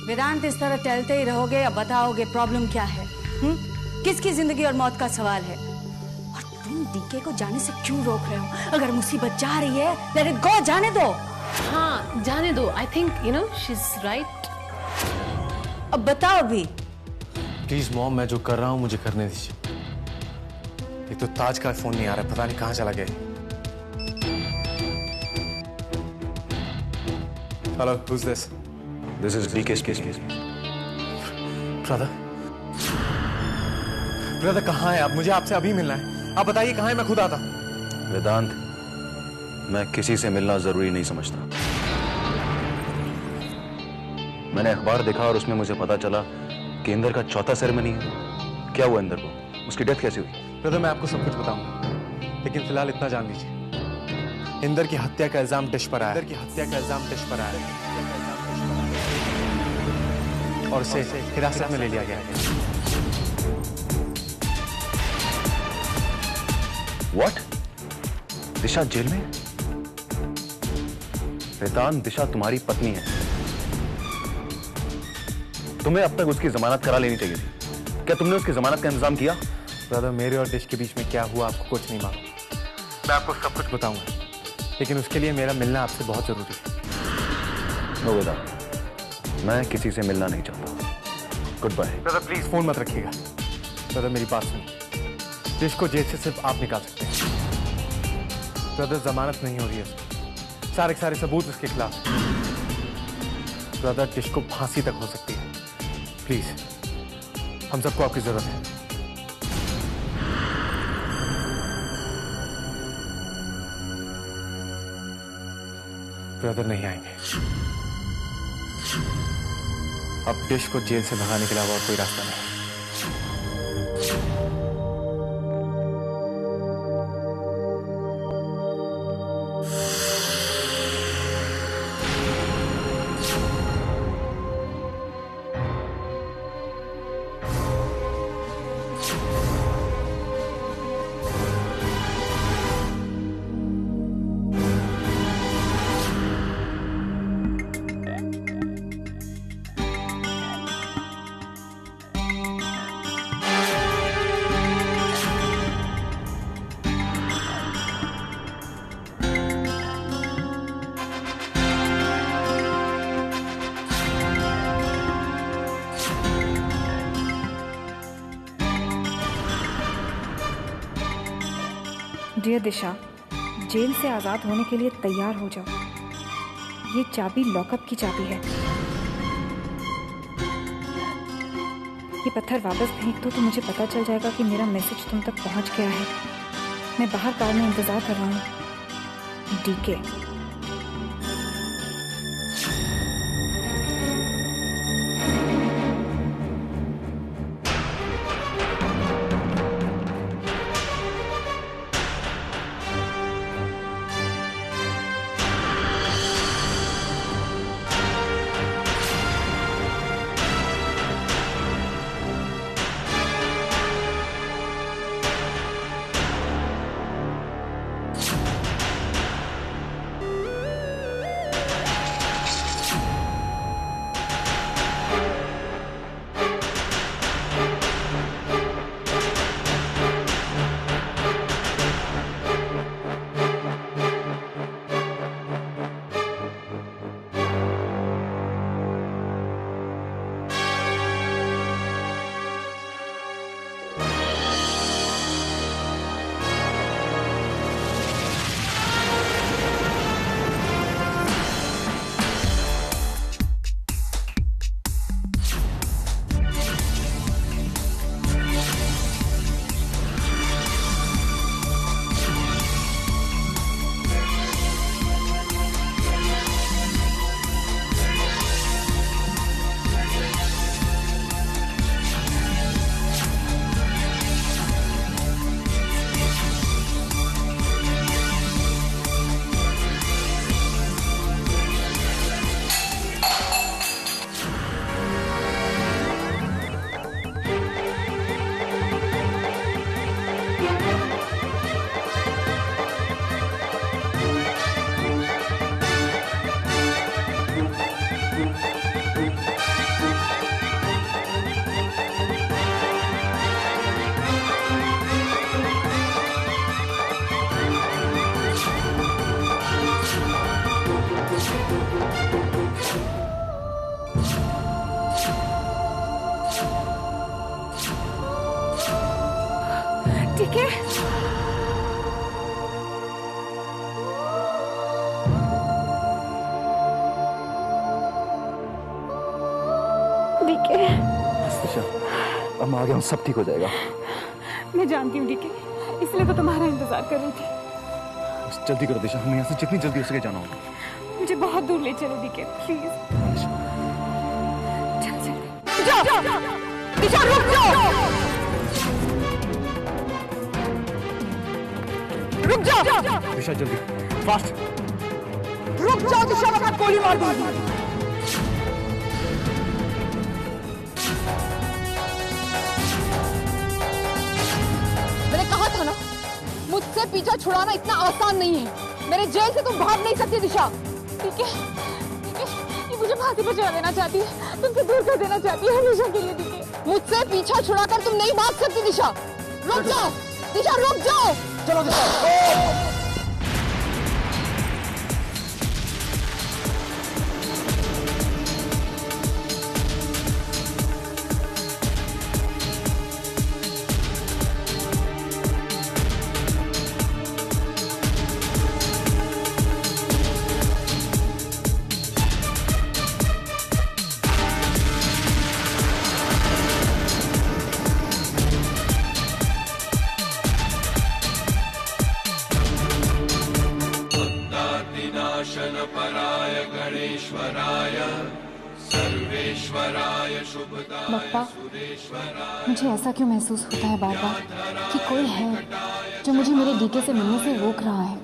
वेदांत इस तरह टहलते ही रहोगे या बताओगे प्रॉब्लम क्या है? किसकी जिंदगी और मौत का सवाल है? और तुम डीके को जाने से क्यों रोक रहे हो? अगर मुसीबत जा रही है, लेट इट गो, जाने दो। हाँ जाने दो। I think you know she is right. अब बताओ भी। प्लीज मॉम, मैं जो कर रहा हूँ मुझे करने दीजिए। एक तो ताज का फोन नहीं आ रहा, पता नहीं कहाँ चला गया। Hello, who's this? This is DK's case. Brother, brother कहाँ है आप? मुझे आपसे अभी मिलना है। आप बताइए कहाँ है, मैं खुद आता। वेदांत, मैं किसी से मिलना जरूरी नहीं समझता। मैंने अखबार देखा और उसमें मुझे पता चला कि इंदर का चौथा सेरेमनी है। क्या हुआ इंदर को? उसकी डेथ कैसे हुई? ब्रदर, मैं आपको सब कुछ बताऊंगा, लेकिन फिलहाल इतना जान लीजिए, इंदर की हत्या का इल्जाम टिश पर आया है। और उसे हिरासत में ले लिया गया है। What? दिशा जेल में? वेदांत, दिशा तुम्हारी पत्नी है। तुम्हें अब तक उसकी जमानत करा लेनी चाहिए थी। क्या तुमने उसकी जमानत का इंतजाम किया? ब्रदर, मेरे और डिश के बीच में क्या हुआ आपको कुछ नहीं मालूम। मैं आपको सब कुछ बताऊंगा, लेकिन उसके लिए मेरा मिलना आपसे बहुत जरूरी है। नो वेदांत, मैं किसी से मिलना नहीं चाहता। Good bye. Brother please phone मत रखिएगा। ब्रदर मेरी बात सुनिए, डिश को जेल से सिर्फ आप निकाल सकते हैं। ब्रदर जमानत नहीं हो रही है, सारे के सारे सबूत उसके खिलाफ। ब्रदर, डिश को फांसी तक हो सकती है। प्लीज, हम सबको आपकी जरूरत है। ब्रदर नहीं आएंगे। अब डिश को जेल से भगाने के अलावा और कोई रास्ता नहीं। डियर दिशा, जेल से आज़ाद होने के लिए तैयार हो जाओ। ये चाबी लॉकअप की चाबी है। ये पत्थर वापस फेंक दो तो मुझे पता चल जाएगा कि मेरा मैसेज तुम तक पहुंच गया है। मैं बाहर कार में इंतजार कर रहा हूँ। डीके। डीके डीके दिशा, अब मैं आ गया हूँ, सब ठीक हो जाएगा। मैं जानती हूँ डीके, इसलिए तो तुम्हारा इंतजार कर रही थी। बस जल्दी करो दिशा, हमें यहाँ से जितनी जल्दी हो सके जाना होगा। मुझे बहुत दूर ले चलो डीके, प्लीज। दिशा रुक जाओ, रुक जाओ, दिशा जल्दी, फास्ट। रुक जाओ दिशा, वरना गोली मार दूंगी। मैंने कहा था ना, मुझसे पीछा छुड़ाना इतना आसान नहीं है। मेरे जेल से तुम भाग नहीं सकती दिशा। ठीक है, ये मुझे फांसी पर चढ़ा देना चाहती है, तुमसे दूर कर देना चाहती है हमेशा के लिए। ठीक है, मुझसे पीछा छुड़ाकर तुम नहीं भाग सकती दिशा। रुक जाओ दिशा, रुक जाओ। चलो दिशा। बप्पा, मुझे ऐसा क्यों महसूस होता है बार बार कि कोई है जो मुझे मेरे डीके से मिलने से रोक रहा है।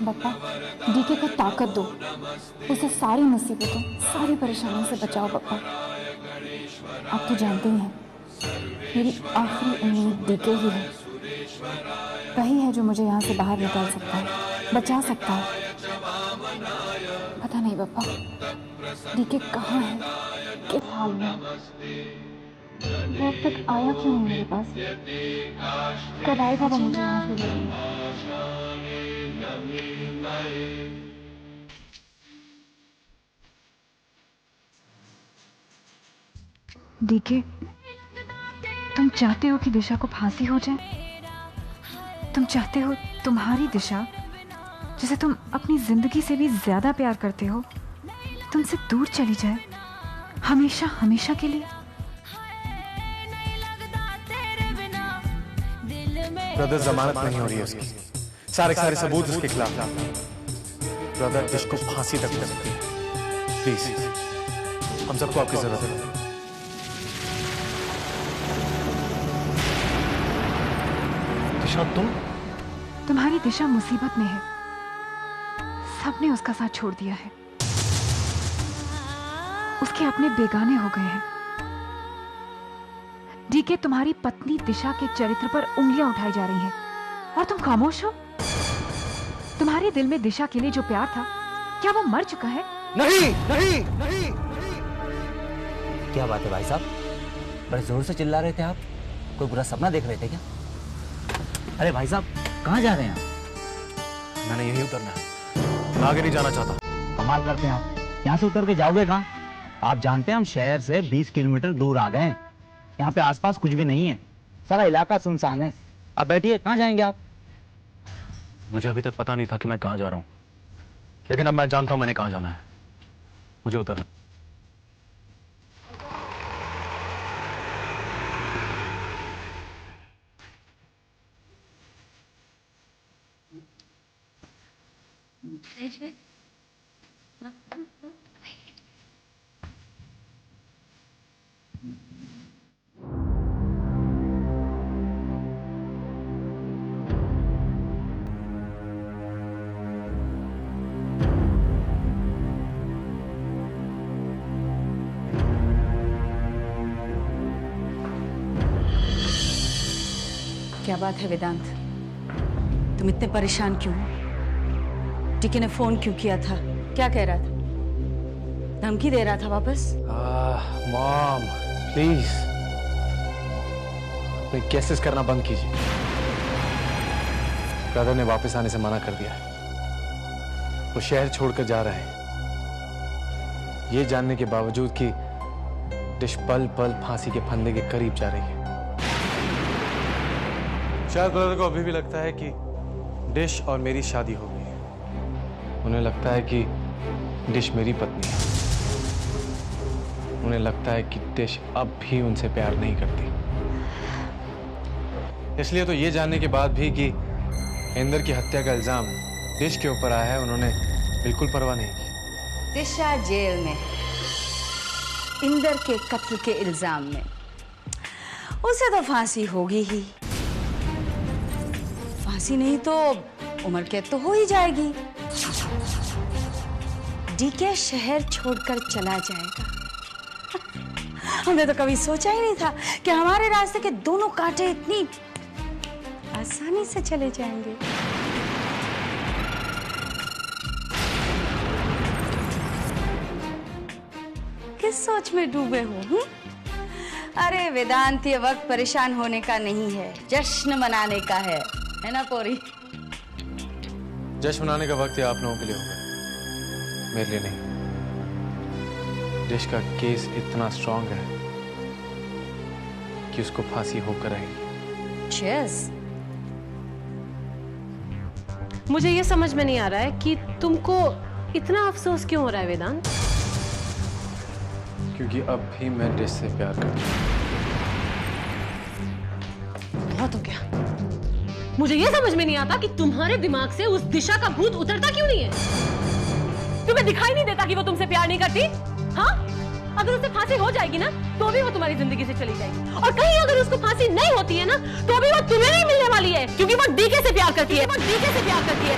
बप्पा, डीके को ताकत दो, उसे सारी मुसीबतों, सारी परेशानियों से बचाओ। बप्पा, आप तो जानते ही हैं, मेरी आखिरी उम्मीद डीके ही है। वही है जो मुझे यहाँ से बाहर निकाल सकता है, बचा सकता है। पता नहीं बप्पा, डीके कहाँ है, किस हाल में? वो अब तक आया क्यों नहीं मेरे पास? कब आएगा वो मुझे यहाँ से लेने? डीके, तुम चाहते हो कि दिशा को फांसी हो जाए? तुम चाहते हो तुम्हारी दिशा, जिसे तुम अपनी जिंदगी से भी ज्यादा प्यार करते हो, तुमसे दूर चली जाए, हमेशा हमेशा के लिए? ब्रदर, जमानत नहीं हो रही है उसकी, सारे सबूत उसके खिलाफ। ब्रदर, इसको फांसी तक कर सकती है। प्लीज, हम सबको आपकी जरूरत है। दिशा, तुम्हारी दिशा मुसीबत में है, सबने उसका साथ छोड़ दिया है, उसके अपने बेगाने हो गए हैं। डीके, तुम्हारी पत्नी दिशा के चरित्र पर उंगलियां उठाई जा रही हैं और तुम खामोश हो। तुम्हारे दिल में दिशा के लिए जो प्यार था, क्या वो मर चुका है? नहीं नहीं नहीं। क्या बात है भाई साहब, बड़े जोर से चिल्ला रहे थे आप, कोई बुरा सपना देख रहे थे क्या? अरे भाई साहब, कहाँ जा रहे हैं आप? मैंने यहीं उतरना है, मैं आगे नहीं जाना चाहता। कमाल करते हैं आप, यहाँ से उतर के जाओगे कहाँ? आप जानते हैं हम शहर से 20 किलोमीटर दूर आ गए हैं, यहाँ पे आसपास कुछ भी नहीं है, सारा इलाका सुनसान है। आप बैठिए, कहाँ जाएंगे आप? मुझे अभी तक पता नहीं था कि मैं कहाँ जा रहा हूँ, लेकिन अब मैं जानता हूँ मैंने कहाँ जाना है। मुझे उतरना। क्या बात है वेदांत, तुम इतने परेशान क्यों हो? टीके ने फोन क्यों किया था? क्या कह रहा था? धमकी दे रहा था वापस? मॉम, प्लीज अपने केसेस करना बंद कीजिए। ब्रदर ने वापस आने से मना कर दिया है, वो शहर छोड़कर जा रहे हैं, ये जानने के बावजूद कि डिश पल पल फांसी के फंदे के करीब जा रही है। शायद ब्रदर को अभी भी लगता है कि डिश और मेरी शादी हो गई है। उन्हें लगता है कि डिश मेरी पत्नी है। उन्हें लगता है कि डिश अब भी उनसे प्यार नहीं करती। इसलिए तो ये जानने के बाद भी कि इंदर की हत्या का इल्जाम डिश के ऊपर आया है, उन्होंने बिल्कुल परवाह नहीं की। दिशा जेल में इंदर के कत्ल के इल्जाम में, उसे तो फांसी होगी ही। फांसी नहीं तो उम्र कैद तो हो ही जाएगी। डीके शहर छोड़कर चला जाएगा। हमने तो कभी सोचा ही नहीं था कि हमारे रास्ते के दोनों कांटे इतनी आसानी से चले जाएंगे। किस सोच में डूबे हो? अरे वेदांत, ये वक्त परेशान होने का नहीं है, जश्न मनाने का है ना पोरी? जश्न मनाने का वक्त आप लोगों के लिए होगा, मेरे लिए नहीं। डिश का केस इतना स्ट्रांग है कि उसको फांसी होकर रहेगी। चेस। मुझे ये समझ में नहीं आ रहा है कि तुमको इतना अफसोस क्यों हो रहा है वेदांत? क्योंकि अब भी मैं डिश से प्यार करता हूँ। बहुत हो गया। मुझे ये समझ में नहीं आता कि तुम्हारे दिमाग से उस दिशा का भूत उतरता क्यों नहीं है? तुम्हें दिखाई नहीं देता कि वो तुमसे प्यार नहीं करती? हाँ? अगर उसे फांसी हो जाएगी ना तो भी वो तुम्हारी जिंदगी से चली जाएगी, और कहीं अगर उसको फांसी नहीं होती है ना तो भी वो तुम्हें नहीं मिलने वाली है, क्योंकि वो डीके से प्यार करती है। वो डीके से प्यार करती है।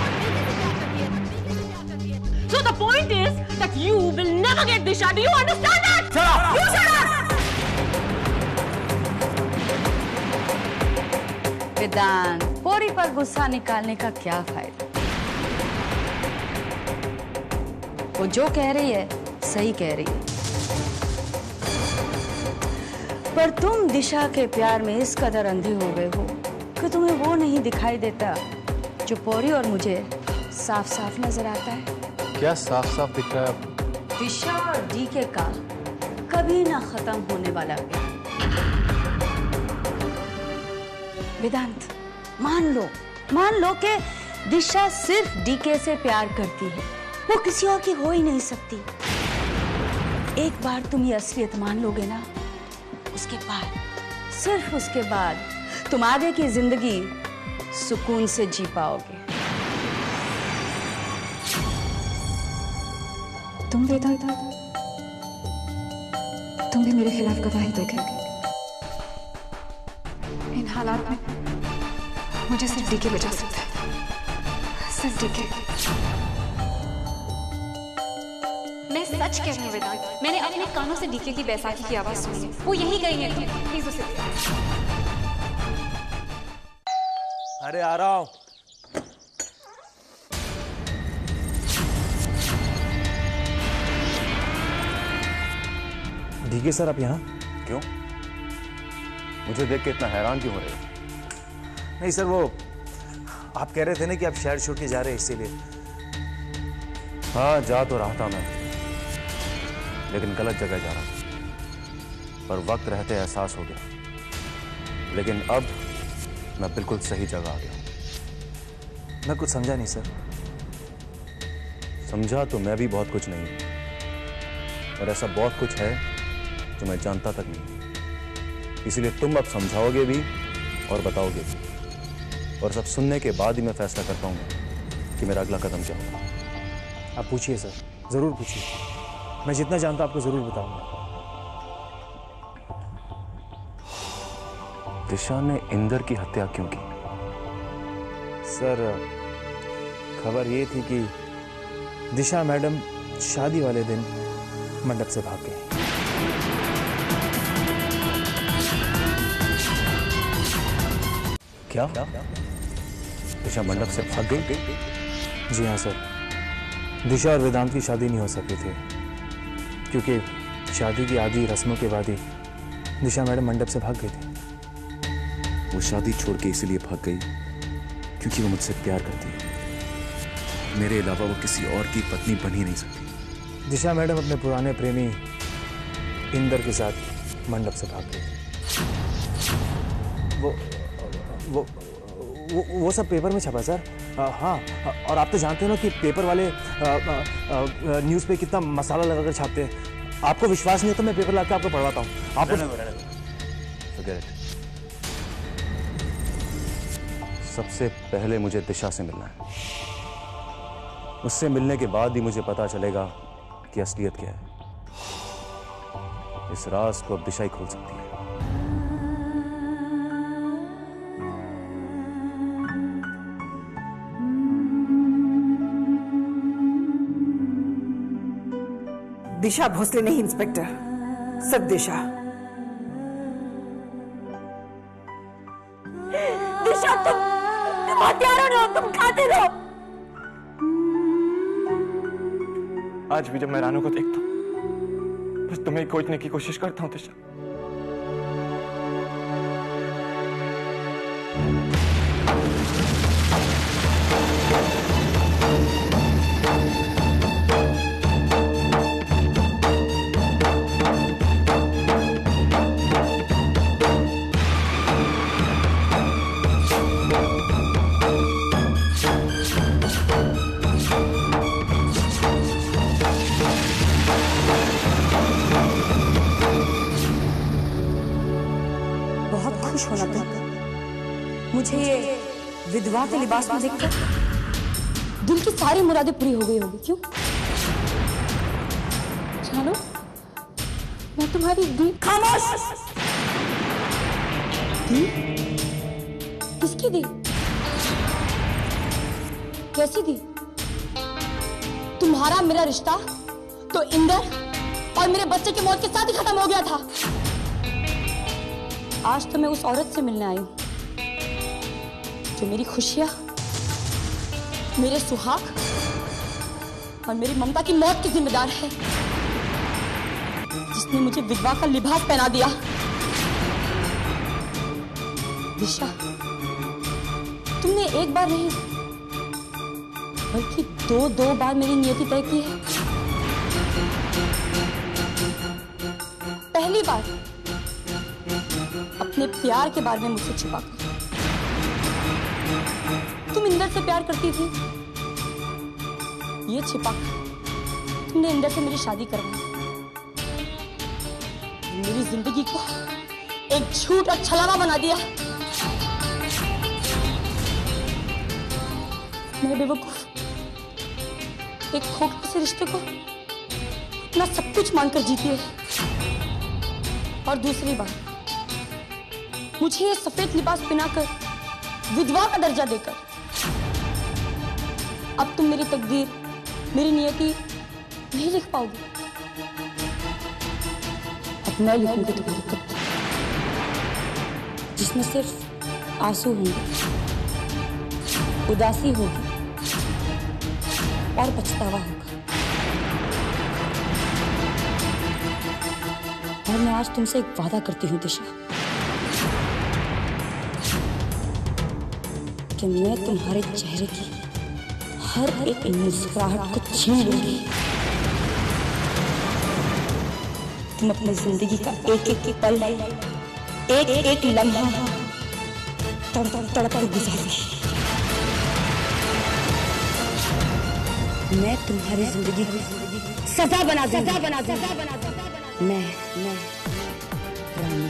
So the point is that you will never get Disha. Do you understand that? Shut up! You shut up! वेदांत, पोरी पर गुस्सा निकालने का क्या फायदा? वो जो कह रही है सही कह रही है, पर तुम दिशा के प्यार में इस कदर अंधे हो गए हो कि तुम्हें वो नहीं दिखाई देता जो पोरी और मुझे साफ साफ नजर आता है। क्या साफ साफ दिख रहा है? दिशा और डीके का कभी ना खत्म होने वाला प्यार। वेदांत, मान लो कि दिशा सिर्फ डीके से प्यार करती है, वो किसी और की हो ही नहीं सकती। एक बार तुम ये असलियत मान लोगे ना, उसके बाद, सिर्फ उसके बाद तुम आगे की जिंदगी सुकून से जी पाओगे। तुम वेदांत, तुम भी मेरे खिलाफ गवाही दोगे। इन हालात में मुझे सिर्फ डीके बचा सकता है, सिर्फ डीके। मैं सच कह रही हूँ वेदांत, मैंने अपने कानों से डीके की बैसाखी की आवाज सुनी। वो यही गई है, प्लीज उसे। अरे आ रहा हूँ। डीके सर, आप यहाँ क्यों? मुझे देख के इतना हैरान क्यों हो रहे हो? नहीं सर, वो आप कह रहे थे ना कि आप शहर छोड़ के जा रहे हैं, इसीलिए। हाँ, जा तो रहा था मैं, लेकिन गलत जगह जा रहा था। पर वक्त रहते एहसास हो गया। लेकिन अब मैं बिल्कुल सही जगह आ गया। मैं कुछ समझा नहीं सर। समझा तो मैं भी बहुत कुछ नहीं, और ऐसा बहुत कुछ है जो मैं जानता तक नहीं। इसीलिए तुम अब समझाओगे भी और बताओगे भी, और सब सुनने के बाद ही मैं फैसला कर पाऊंगा कि मेरा अगला कदम क्या होगा। आप पूछिए सर, जरूर पूछिए। मैं जितना जानता आपको जरूर बताऊंगा। दिशा ने इंदर की हत्या क्यों की? सर, खबर ये थी कि दिशा मैडम शादी वाले दिन मंडप से भाग गए। क्या? दिशा मंडप से भाग गई? जी हाँ सर, दिशा और वेदांत की शादी नहीं हो सकी थी, क्योंकि शादी की आधी रस्मों के बाद ही दिशा मैडम मंडप से भाग गई थी। वो शादी छोड़ के इसीलिए भाग गई क्योंकि वो मुझसे प्यार करती है। मेरे अलावा वो किसी और की पत्नी बन ही नहीं सकती। दिशा मैडम अपने पुराने प्रेमी इंदर के साथ मंडप से भाग गई। वो सब पेपर में छपा सर। हाँ, और आप तो जानते हो ना कि पेपर वाले न्यूज़ पे कितना मसाला लगाकर छापते हैं। आपको विश्वास नहीं है तो मैं पेपर लाकर आपको पढ़वाता हूँ। आपको सबसे पहले मुझे दिशा से मिलना है। उससे मिलने के बाद ही मुझे पता चलेगा कि असलियत क्या है। इस राज को अब दिशा ही खोल सकती है। दिशा भोसले नहीं इंस्पेक्टर, सब दिशा। दिशा तुम हत्यारा रहो, तुम खाते रहो। आज भी जब मैं रानू को देखता हूं बस तुम्हें खोजने की कोशिश करता हूं दिशा। खुश होना था मुझे ये विधवा के लिबास में देखकर दिल की सारी मुरादें पूरी हो गई होगी। क्यों जानो, मैं तुम्हारी दी। खामोश। दी? किसकी दी? कैसी दी? तुम्हारा मेरा रिश्ता तो इंदर और मेरे बच्चे की मौत के साथ ही खत्म हो गया था। आज तो मैं उस औरत से मिलने आई हूं जो मेरी खुशियां, मेरे सुहाग और मेरी ममता की मौत की जिम्मेदार है, जिसने मुझे विधवा का लिबास पहना दिया। दिशा, तुमने एक बार नहीं बल्कि दो बार मेरी नियति तय की है। पहली बार अपने प्यार के बारे में मुझसे छिपाकर तुम इंदर से प्यार करती थी, ये छिपाकर तुमने इंदर से मेरी शादी करवाई। मेरी जिंदगी को एक झूठ और छलावा बना दिया। मैं बेवकूफ एक खोखले से रिश्ते को अपना सब कुछ मानकर जीती है। और दूसरी बात, मुझे ये सफेद लिबास पहनाकर विधवा का दर्जा देकर अब तुम मेरी तकदीर, मेरी नियति नहीं लिख पाओगे। अब मैं लिखूंगी तुम्हारी कविता, जिसमें सिर्फ आंसू होंगे, उदासी होगी और पछतावा होगा। और मैं आज तुमसे एक वादा करती हूँ दिशा, कि मैं तुम्हारे चेहरे की हर एक मुस्कुराहट को छीन लूंगी। तुम अपनी जिंदगी का एक एक पल, एक एक लम्हा तड़प तड़प गुजारोगी। मैं तुम्हारी जिंदगी को सजा बना दूंगी। मैं रानी।